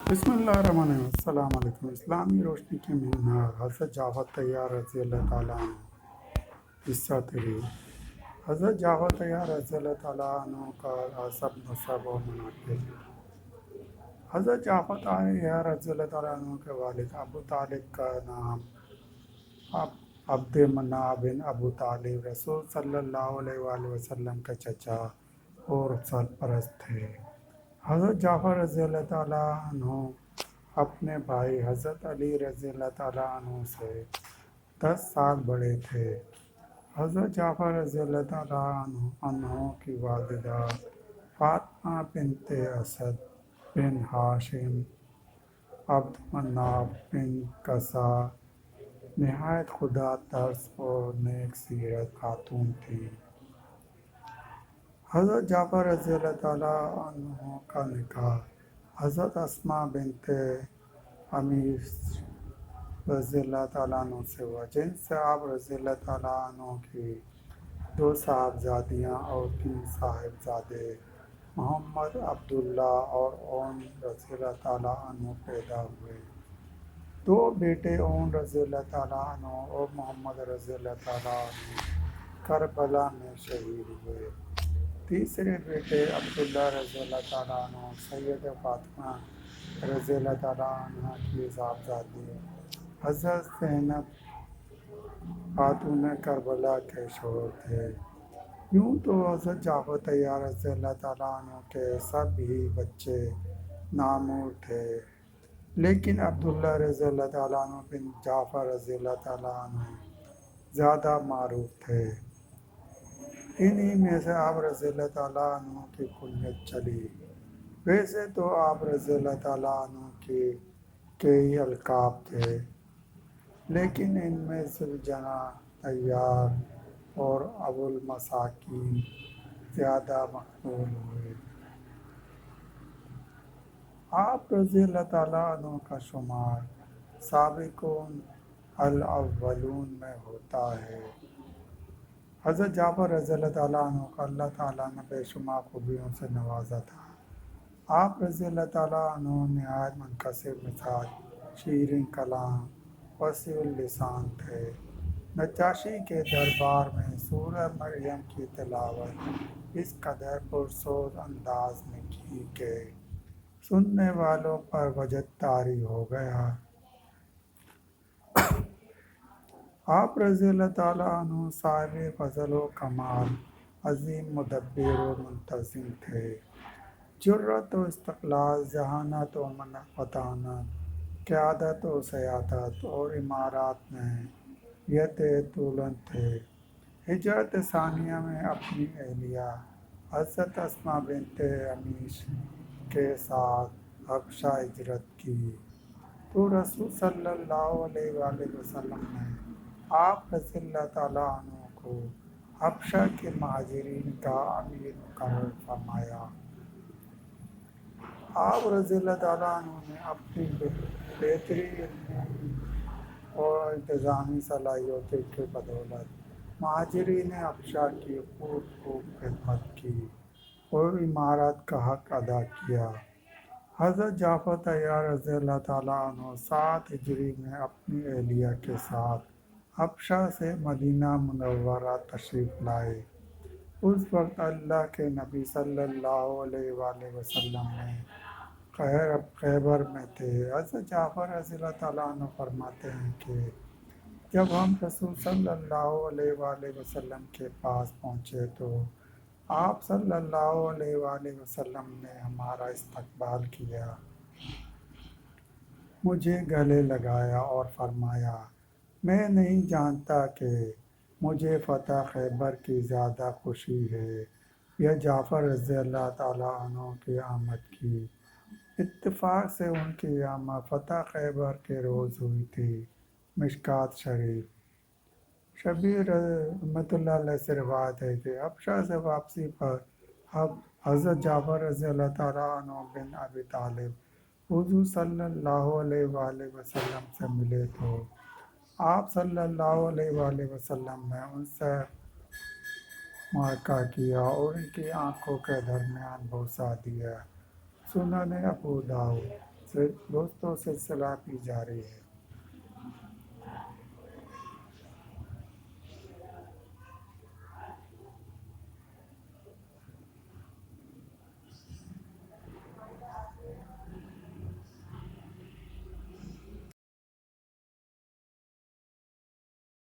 بسم اللہ الرحمن الرحیم۔ السلام علیکم۔ اسلامی روشنی کے مینار حضرت جعفر طیار رضی اللہ تعالیٰ عنہ، حصہ 3۔ حضرت جعفر طیار رضی اللہ تعالیٰ عنہ کا حسب نسب و مناقب۔ حضرت جعفر طیار رضی اللہ تعالیٰ عنہ کے والد ابو طالب کا نام عبد مناف بن ابو طالب رسول صلی اللہ علیہ وآلہ وسلم کے چچا اور سرپرست تھے۔ حضرت جعفر رضی اللہ تعالیٰ عنہ اپنے بھائی حضرت علی رضی اللہ تعالیٰ عنہ سے 10 سال بڑے تھے۔ حضرت جعفر رضی اللہ تعالیٰ عنہ کی والدہ فاطمہ بنت اسد بن ہاشم عبد مناف بن قصا نہایت خدا ترس اور نیک سیرت خاتون تھیں۔ حضرت جعفر رضی اللہ تعالیٰ عنہ کا نکاح حضرت اسماء بنت امیس رضی اللہ تعالیٰ عنہ سے ہوا، جن سے آپ رضی اللہ تعالیٰ عنہ کی 2 صاحبزادیاں اور 3 صاحبزادے محمد عبداللہ اور اون رضی اللہ تعالیٰ عنہ پیدا ہوئے۔ 2 بیٹے اون رضی اللہ تعالیٰ عنہ اور محمد رضی اللہ تعالیٰ عنہ کربلا میں شہید ہوئے۔ تیسرے بیٹے عبداللہ رضی اللہ تعالیٰ عنہ سید فاطمہ رضی اللہ تعالیٰ عنہ کی صاحبزادی حضرت زینب خاتون کربلا کے شوہر تھے۔ یوں تو حضرت جعفر طیار رضی اللہ تعالیٰ عنہ کے سب ہی بچے نامور تھے، لیکن عبداللہ رضی اللہ تعالیٰ عنہ بن جعفر رضی اللہ تعالیٰ عنہ زیادہ معروف تھے۔ انہی میں سے آپ رضی اللہ تعالیٰ عنہ کی کنیت چلی۔ ویسے تو آپ رضی اللہ تعالیٰ عنہ کی کئی القاب تھے، لیکن ان میں ذوالجناح، طیار اور ابو المساکین زیادہ مقبول ہوئے۔ آپ رضی اللہ تعالیٰ عنہ کا شمار سابقون الاولون میں ہوتا ہے۔ حضرت جعفر رضی اللہ تعالیٰ عنہ کا اللہ تعالیٰ نے بے شمار خوبیوں سے نوازا تھا۔ آپ رضی اللہ تعالیٰ عنہ نہایت منکسر مزاج، شیریں کلام، وسیع اللسان تھے۔ نجاشی کے دربار میں سورہ مریم کی تلاوت اس قدر پرسوز انداز میں کی کہ سننے والوں پر وجد طاری ہو گیا۔ آپ رضی اللہ تعالیٰ عنہ صاحب فضل و کمال، عظیم مدبر و منتظم تھے۔ جرأت و استقلال، ذہانت و فطانت، قیادت و سیادت اور امارات میں ید طولن تھے۔ ہجرت ثانیہ میں اپنی اہلیہ حضرت اسماء بنت امیس کے ساتھ حبشہ ہجرت کی تو رسول صلی اللہ علیہ وآلہ وسلم نے آپ رضی اللہ تعالیٰ عنہ کو حبشہ کے مہاجرین کا امیر مقرر فرمایا۔ آپ رضی اللہ تعالیٰ عنہ نے اپنی بہترین علمی اور انتظامی صلاحیتوں کی بدولت مہاجرین حبشہ کی خوب خدمت کی اور امارت کا حق ادا کیا۔ حضرت جعفر طیار رضی اللہ تعالیٰ عنہ 7 ہجری میں اپنی اہلیہ کے ساتھ حبشہ سے مدینہ منورہ تشریف لائے۔ اس وقت اللہ کے نبی صلی اللہ علیہ وآلہ وسلم میں خیبر میں تھے۔ حضرت جعفر رضی اللہ تعالیٰ عنہ فرماتے ہیں کہ جب ہم رسول صلی اللہ علیہ وآلہ وسلم کے پاس پہنچے تو آپ صلی اللہ علیہ وآلہ وسلم نے ہمارا استقبال کیا، مجھے گلے لگایا اور فرمایا، میں نہیں جانتا کہ مجھے فتح خیبر کی زیادہ خوشی ہے یا جعفر رضی اللہ تعالیٰ عنہ کی آمد کی۔ اتفاق سے ان کی آمد فتح خیبر کے روز ہوئی تھی۔ مشکوٰۃ شریف۔ شبیر رحمۃ اللہ علیہ سے روایت ہے کہ حبشہ سے واپسی پر حضرت جعفر رضی اللہ تعالیٰ عنہ بن ابی طالب حضور صلی اللہ علیہ وآلہ وسلم سے ملے تو آپ صلی اللہ علیہ وآلہ وسلم نے ان سے معائقہ کیا اور ان کی آنکھوں کے درمیان بوسہ دیا۔ سنن ابو داؤد۔ دوستوں سلسلہ کی جا رہی ہے۔